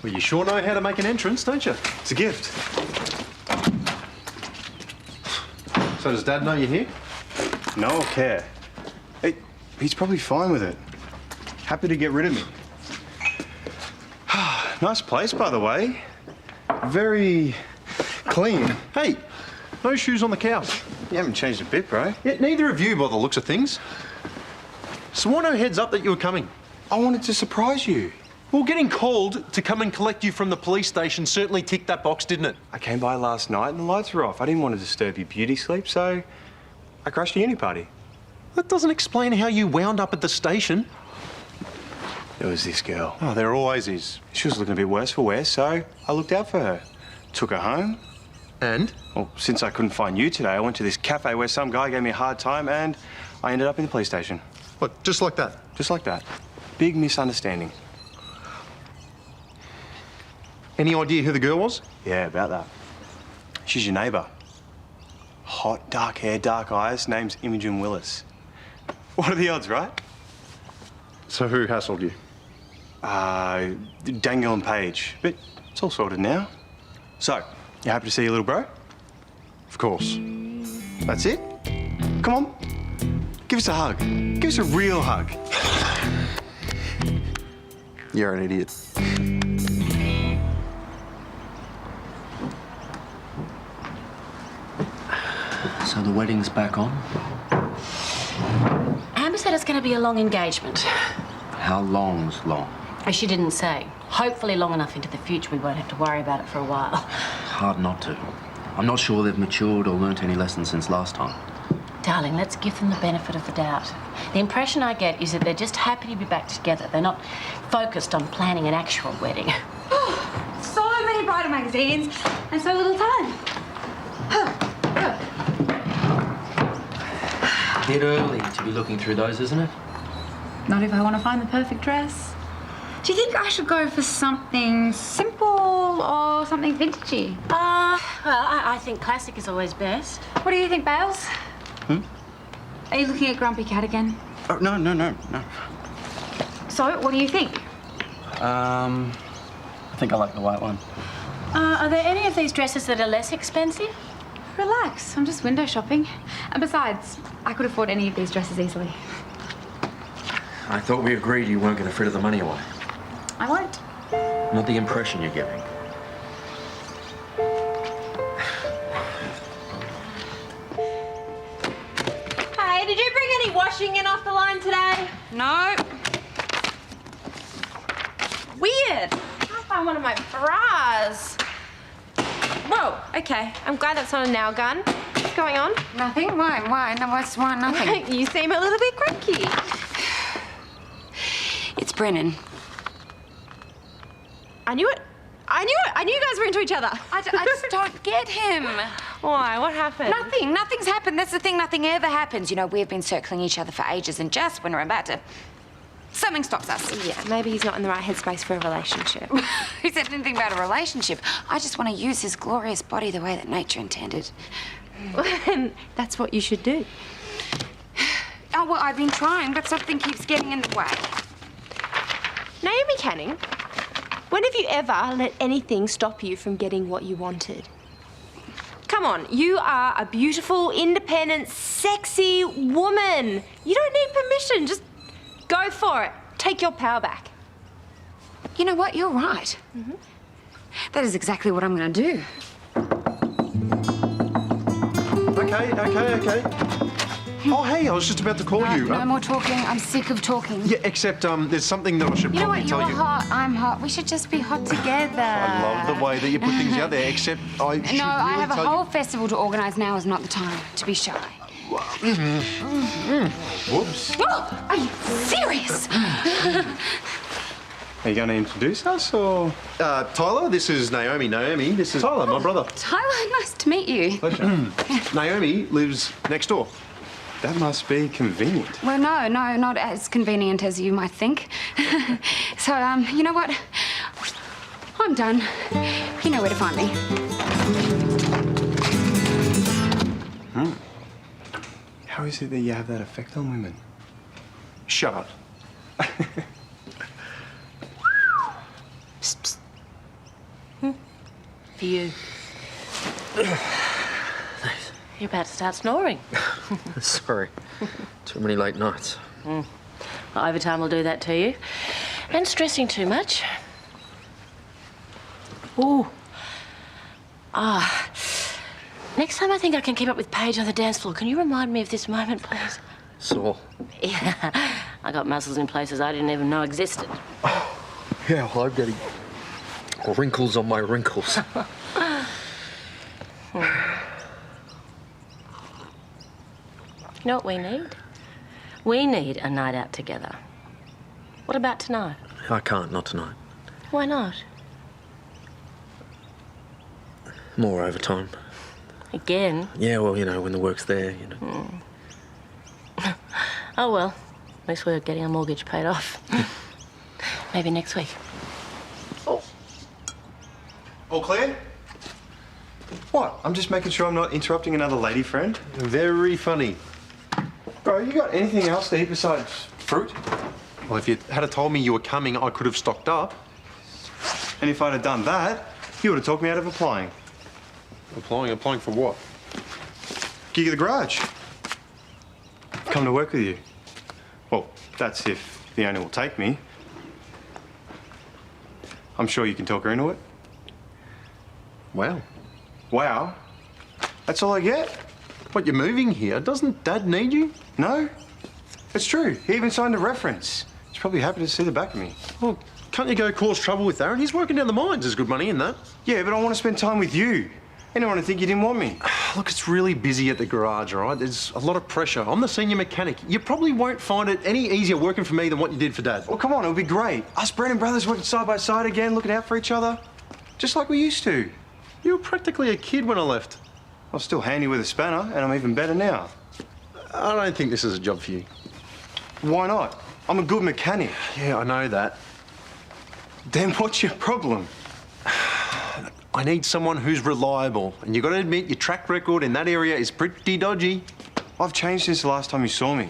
Well, you sure know how to make an entrance, don't you? It's a gift. So does Dad know you're here? No one care. He's probably fine with it. Happy to get rid of me. Nice place, by the way. Very clean. Hey, no shoes on the couch. You haven't changed a bit, bro. Yeah, neither of you by the looks of things. So why no heads up that you were coming? I wanted to surprise you. Well, getting called to come and collect you from the police station certainly ticked that box, didn't it? I came by last night and the lights were off. I didn't want to disturb your beauty sleep, so I crashed a uni party. That doesn't explain how you wound up at the station. There was this girl. Oh, there always is. She was looking a bit worse for wear, so I looked out for her. Took her home. And? Well, since I couldn't find you today, I went to this cafe where some guy gave me a hard time and I ended up in the police station. What, just like that? Just like that. Big misunderstanding. Any idea who the girl was? Yeah, about that. She's your neighbour. Hot, dark hair, dark eyes, name's Imogen Willis. What are the odds, right? So who hassled you? Dangle and Paige. But it's all sorted now. So, you happy to see your little bro? Of course. That's it? Come on. Give us a hug. Give us a real hug. You're an idiot. So the wedding's back on? Amber said it's going to be a long engagement. How long's long? She didn't say. Hopefully long enough into the future we won't have to worry about it for a while. Hard not to. I'm not sure they've matured or learnt any lessons since last time. Darling, let's give them the benefit of the doubt. The impression I get is that they're just happy to be back together. They're not focused on planning an actual wedding. So many bridal magazines and so little time. Bit early to be looking through those, isn't it? Not if I want to find the perfect dress. Do you think I should go for something simple or something vintagey? Well, I think classic is always best. What do you think, Bales? Are you looking at Grumpy Cat again? Oh, no. So, what do you think? I think I like the white one. Are there any of these dresses that are less expensive? Relax, I'm just window shopping. And besides, I could afford any of these dresses easily. I thought we agreed you weren't going to fritter the money away. I won't. Not the impression you're giving. Hey, did you bring any washing in off the line today? No. Weird. I found one of my bras. Whoa, okay. I'm glad that's not a nail gun. What's going on? Nothing? Why? No, why nothing? You seem a little bit cranky. It's Brennan. I knew it. I knew you guys were into each other. I just don't get him. Why? What happened? Nothing's happened. That's the thing. Nothing ever happens. You know, we've been circling each other for ages, and just when we're about to... something stops us. Yeah, maybe he's not in the right headspace for a relationship. Who said anything about a relationship? I just want to use his glorious body the way that nature intended. Well, then that's what you should do. Oh, well, I've been trying, but something keeps getting in the way. Naomi Canning, when have you ever let anything stop you from getting what you wanted? Come on, you are a beautiful, independent, sexy woman. You don't need permission. Just go for it. Take your power back. You know what? You're right. That is exactly what I'm going to do. Okay. Oh, hey, I was just about to call you. No more talking. I'm sick of talking. Yeah, except there's something that I should You know probably what? tell You're you. hot. I'm hot. We should just be hot together. I love the way that you put things out there, except I should No, I really have a tell whole you... festival to organise. Now is not the time to be shy. Whoops. Oh, are you serious? Are you going to introduce us, or...? Tyler, this is Naomi. Naomi, this is Tyler, my brother. Tyler, nice to meet you. Pleasure. Naomi lives next door. That must be convenient. Well, no, not as convenient as you might think. So, you know what? I'm done. You know where to find me. How is it that you have that effect on women? Shut up. Psst, psst. you. You're about to start snoring. Sorry. Too many late nights. Well, overtime will do that to you. And stressing too much. Ooh. Next time I think I can keep up with Paige on the dance floor, can you remind me of this moment, please? Sore. Yeah. I got muscles in places I didn't even know existed. Yeah, well, I'm getting wrinkles on my wrinkles. You know what we need? We need a night out together. What about tonight? I can't, not tonight. Why not? More overtime. Again? Yeah, well, you know, when the work's there, you know. Oh, well. At least we're getting our mortgage paid off. Maybe next week. Oh, Claire? What? I'm just making sure I'm not interrupting another lady friend. Very funny. Bro, you got anything else to eat besides fruit? Well, if you had told me you were coming, I could have stocked up. And if I'd have done that, you would have talked me out of applying. Applying for what? Gig of the garage. Come to work with you. Well, that's if the owner will take me. I'm sure you can talk her into it. Wow. Wow. That's all I get? What, you're moving here? Doesn't Dad need you? No. It's true. He even signed a reference. He's probably happy to see the back of me. Well, can't you go cause trouble with Aaron? He's working down the mines. There's good money in that. Yeah, but I want to spend time with you. I don't want to think you didn't want me. Look, it's really busy at the garage, all right? There's a lot of pressure. I'm the senior mechanic. You probably won't find it any easier working for me than what you did for Dad. Well, come on, it'll be great. Us Brennan brothers working side by side again, looking out for each other. Just like we used to. You were practically a kid when I left. I was still handy with a spanner, and I'm even better now. I don't think this is a job for you. Why not? I'm a good mechanic. Yeah, I know that. Then what's your problem? I need someone who's reliable, and you've got to admit your track record in that area is pretty dodgy. I've changed since the last time you saw me.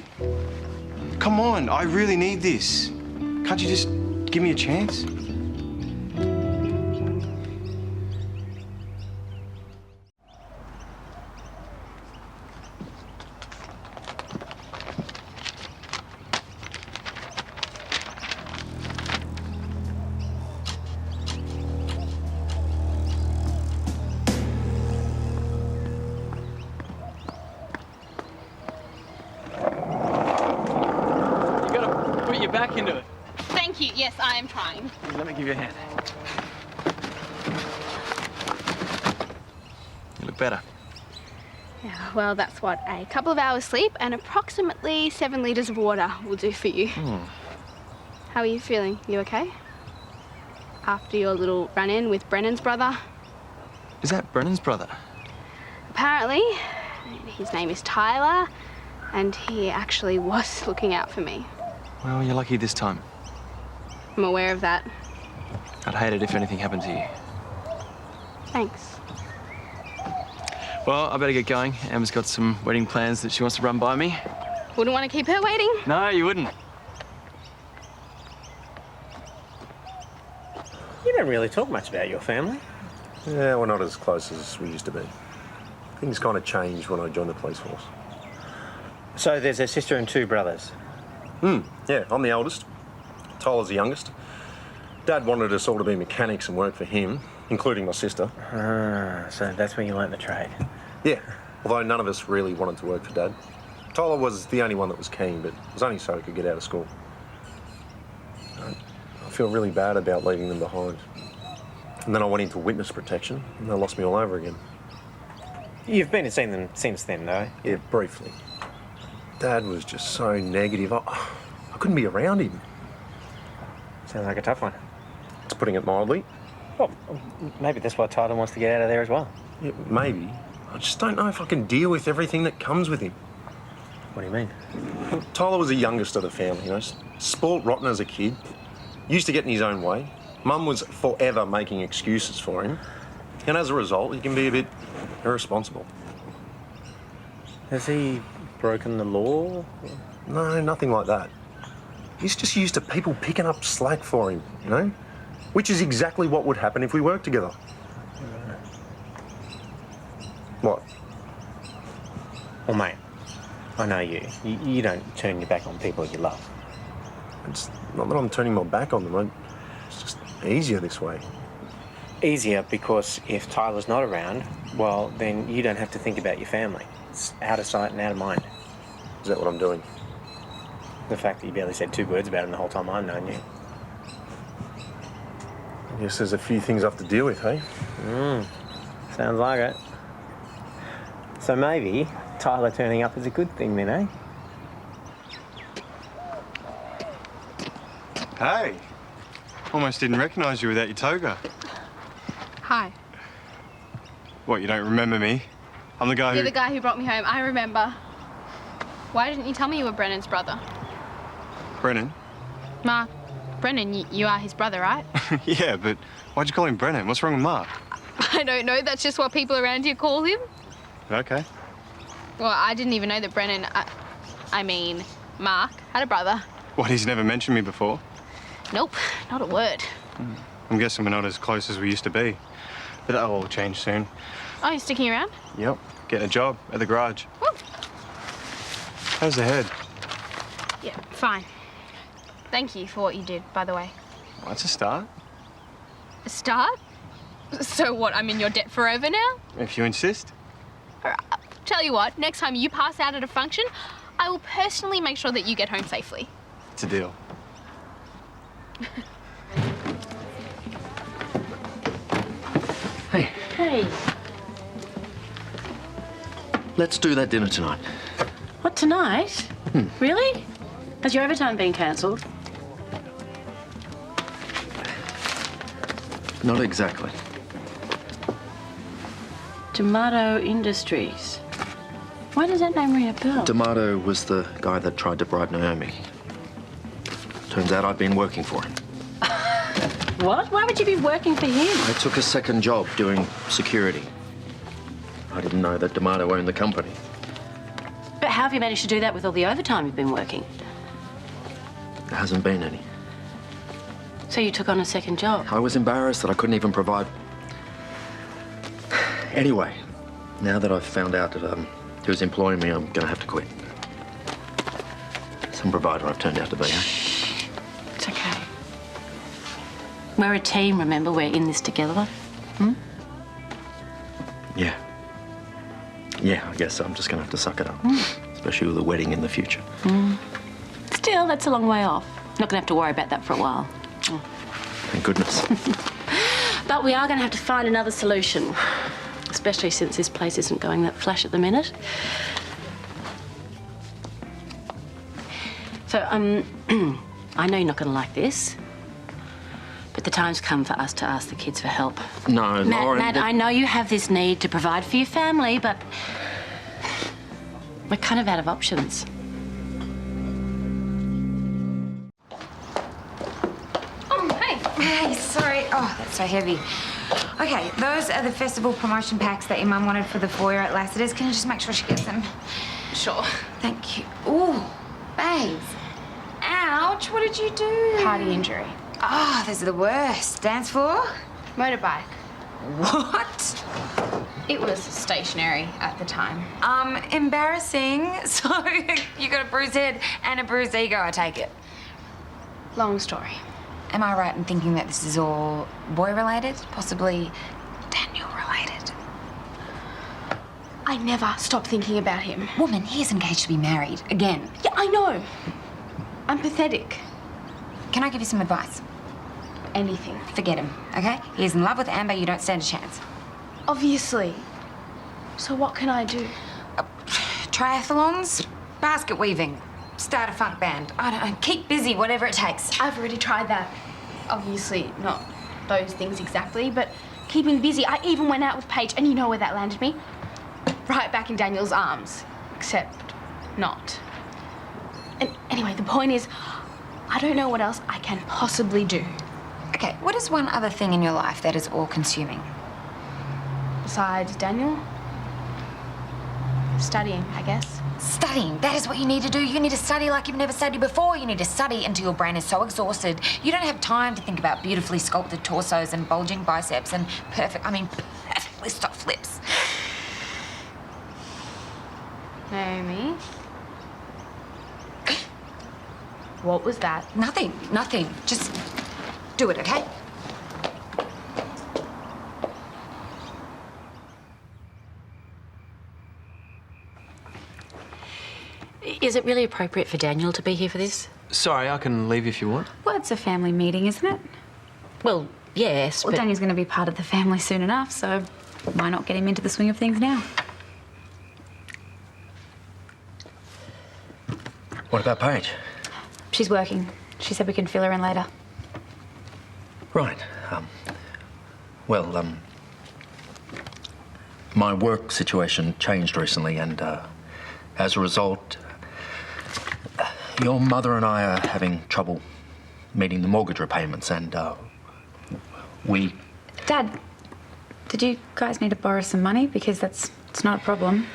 Come on, I really need this. Can't you just give me a chance? Back into it. Thank you. Yes, I am trying. Let me give you a hand. You look better. Yeah, well, that's what a couple of hours sleep and approximately 7 litres of water will do for you. How are you feeling? You okay? After your little run-in with Brennan's brother? Is that Brennan's brother? Apparently. His name is Tyler, and he actually was looking out for me. Well, you're lucky this time. I'm aware of that. I'd hate it if anything happened to you. Thanks. Well, I better get going. Emma's got some wedding plans that she wants to run by me. Wouldn't want to keep her waiting. No, you wouldn't. You don't really talk much about your family. Yeah, we're not as close as we used to be. Things kind of changed when I joined the police force. So there's a sister and 2 brothers. Yeah, I'm the eldest. Tyler's the youngest. Dad wanted us all to be mechanics and work for him, including my sister. So that's when you learnt the trade. Yeah, although none of us really wanted to work for Dad. Tyler was the only one that was keen, but it was only so he could get out of school. I feel really bad about leaving them behind. And then I went into witness protection, and they lost me all over again. You've been and seen them since then, though? Yeah, briefly. Dad was just so negative. I couldn't be around him. Sounds like a tough one. It's putting it mildly. Well, maybe that's why Tyler wants to get out of there as well. Yeah, maybe. I just don't know if I can deal with everything that comes with him. What do you mean? Well, Tyler was the youngest of the family, you know, spoilt rotten as a kid. Used to get in his own way. Mum was forever making excuses for him. And as a result, he can be a bit irresponsible. Has he broken the law? No, nothing like that. He's just used to people picking up slack for him, you know? Which is exactly what would happen if we worked together. What? Well, mate, I know you. You don't turn your back on people you love. It's not that I'm turning my back on them. It's just easier this way. Easier because if Tyler's not around, well, then you don't have to think about your family. It's out of sight and out of mind. Is that what I'm doing? The fact that you barely said 2 words about him the whole time I've known you. I guess there's a few things I have to deal with, hey? Sounds like it. So maybe Tyler turning up is a good thing then, eh? Hey. Almost didn't recognise you without your toga. Hi. What, you don't remember me? I'm the guy You're the guy who brought me home. I remember. Why didn't you tell me you were Brennan's brother? Brennan? Mark, Brennan, you are his brother, right? Yeah, but why'd you call him Brennan? What's wrong with Mark? I don't know. That's just what people around here call him. Okay. Well, I didn't even know that Brennan, I mean, Mark, had a brother. What, he's never mentioned me before? Nope, not a word. I'm guessing we're not as close as we used to be. But that'll all change soon. Oh, you're sticking around? Yep. Getting a job at the garage. Woo. How's the head? Yeah, fine. Thank you for what you did, by the way. Well, that's a start. A start? So what, I'm in your debt forever now? If you insist. All right, tell you what, next time you pass out at a function, I will personally make sure that you get home safely. It's a deal. Hey, Hey, let's do that dinner tonight. what, tonight? Really? Has your overtime been cancelled? Not exactly. Dimato Industries. Why does that name ring a bell? Dimato was the guy that tried to bribe Naomi. Turns out I've been working for him. What? Why would you be working for him? I took a second job doing security. I didn't know that Dimato owned the company. But how have you managed to do that with all the overtime you've been working? There hasn't been any. So you took on a second job? I was embarrassed that I couldn't even provide. Anyway, now that I've found out that who's employing me, I'm going to have to quit. Some provider I've turned out to be, huh? It's okay. We're a team, remember? We're in this together. Yeah. Yeah, I guess I'm just going to have to suck it up. Especially with a wedding in the future. Still, that's a long way off. Not going to have to worry about that for a while. Thank goodness. But we are going to have to find another solution. Especially since this place isn't going that flash at the minute. So, I know you're not going to like this, but the time's come for us to ask the kids for help. No, Lauren... Matt, I know you have this need to provide for your family, but we're kind of out of options. Oh, hey. Hey, sorry. Oh, that's so heavy. Okay, those are the festival promotion packs that your mum wanted for the foyer at Lassiter's. Can you just make sure she gets them? Sure. Thank you. Ooh, babes. Ouch, what did you do? Party injury. Oh, those are the worst. Dance floor? Motorbike. What? It was stationary at the time. Embarrassing. So, you got a bruised head and a bruised ego, I take it. Long story. Am I right in thinking that this is all boy-related? Possibly Daniel-related? I never stopped thinking about him. Woman, he is engaged to be married. Again. Yeah, I know. I'm pathetic. Can I give you some advice? Anything. Forget him, okay? He's in love with Amber, you don't stand a chance. Obviously. So what can I do? Triathlons? Basket weaving? Start a funk band? I don't know. Keep busy, whatever it takes. I've already tried that. Obviously not those things exactly, but keeping busy. I even went out with Paige, and you know where that landed me? Right back in Daniel's arms. Except not. And anyway, the point is, I don't know what else I can possibly do. Okay, what is one other thing in your life that is all-consuming? Besides Daniel? Studying, I guess. Studying. That is what you need to do. You need to study like you've never studied before. You need to study until your brain is so exhausted. You don't have time to think about beautifully sculpted torsos and bulging biceps and perfectly stocked flips. Naomi? What was that? Nothing. Just do it, okay? Is it really appropriate for Daniel to be here for this? Sorry, I can leave if you want. Well, it's a family meeting, isn't it? Well, yes, Well, but... Daniel's going to be part of the family soon enough, so why not get him into the swing of things now? What about Paige? She's working. She said we can fill her in later. Right. My work situation changed recently, and as a result, your mother and I are having trouble meeting the mortgage repayments, and we... Dad, did you guys need to borrow some money? Because it's not a problem.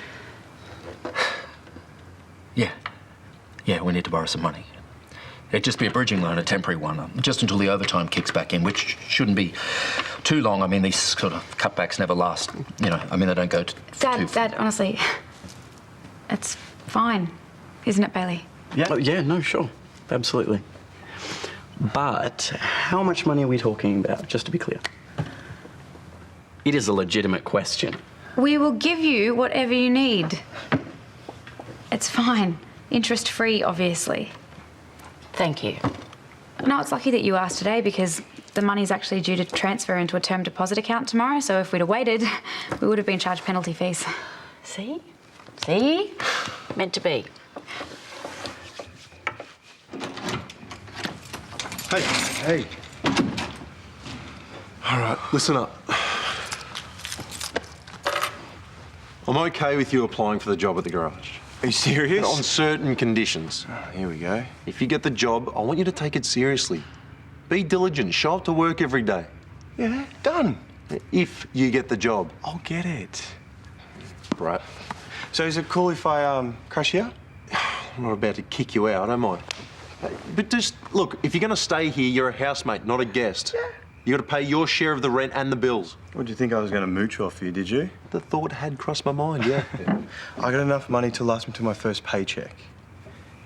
Yeah, we need to borrow some money. It'd just be a bridging loan, a temporary one, just until the overtime kicks back in, which shouldn't be too long. I mean, these sort of cutbacks never last, you know. I mean, they don't go Dad, honestly, it's fine, isn't it, Bailey? Yeah, no, sure. Absolutely. But how much money are we talking about, just to be clear? It is a legitimate question. We will give you whatever you need. It's fine. Interest-free, obviously. Thank you. No, it's lucky that you asked today because the money's actually due to transfer into a term deposit account tomorrow, so if we'd have waited, we would have been charged penalty fees. See? Meant to be. Hey. All right, listen up. I'm okay with you applying for the job at the garage. Are you serious? On certain conditions. Oh, here we go. If you get the job, I want you to take it seriously. Be diligent, show up to work every day. Yeah, done. If you get the job. I'll get it. Right. So is it cool if I crash here? I'm not about to kick you out, am I? But just, look, if you're going to stay here, you're a housemate, not a guest. Yeah. You got to pay your share of the rent and the bills. What, do you think I was going to mooch off you, did you? The thought had crossed my mind, yeah. I got enough money to last me to my first paycheck.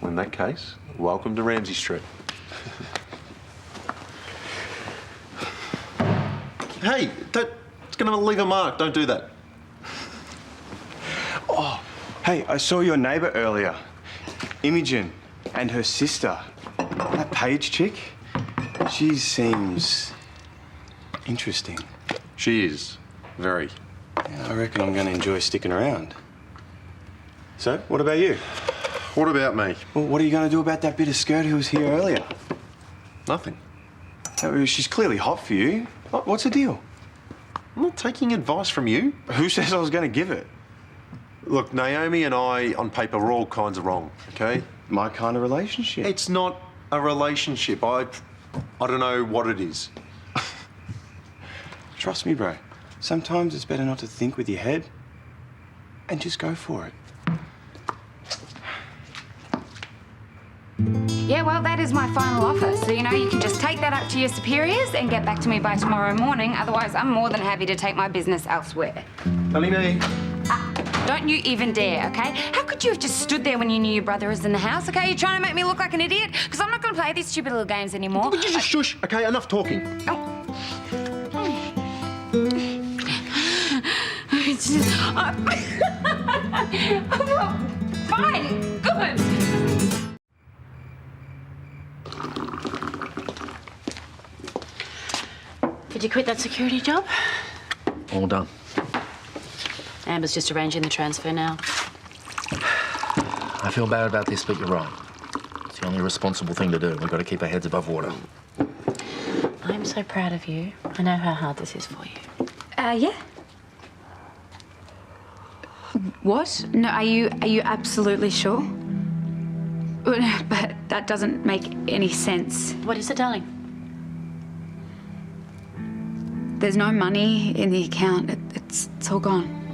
Well, in that case, welcome to Ramsay Street. Hey, it's going to leave a mark. Don't do that. Oh, hey, I saw your neighbour earlier, Imogen, and her sister. That Paige chick, she seems interesting. She is. Very. Yeah, I reckon I'm going to enjoy sticking around. So, what about you? What about me? Well, what are you going to do about that bit of skirt who was here earlier? Nothing. She's clearly hot for you. What's the deal? I'm not taking advice from you. Who says I was going to give it? Look, Naomi and I, on paper, we're all kinds of wrong, okay? My kind of relationship. It's not a relationship. I don't know what it is. Trust me, bro. Sometimes it's better not to think with your head and just go for it. Yeah, well, that is my final offer. So, you can just take that up to your superiors and get back to me by tomorrow morning. Otherwise, I'm more than happy to take my business elsewhere. Telling me. Don't you even dare, okay? How could you have just stood there when you knew your brother was in the house, okay? You're trying to make me look like an idiot? Because I'm not going to play these stupid little games anymore. Would you just shush? Okay, enough talking. Oh. Fine, good. Did you quit that security job? All done. Amber's just arranging the transfer now. I feel bad about this, but you're right. It's the only responsible thing to do. We've got to keep our heads above water. I'm so proud of you. I know how hard this is for you. Yeah. What? No, are you absolutely sure? But that doesn't make any sense. What is it, darling? There's no money in the account. It's all gone.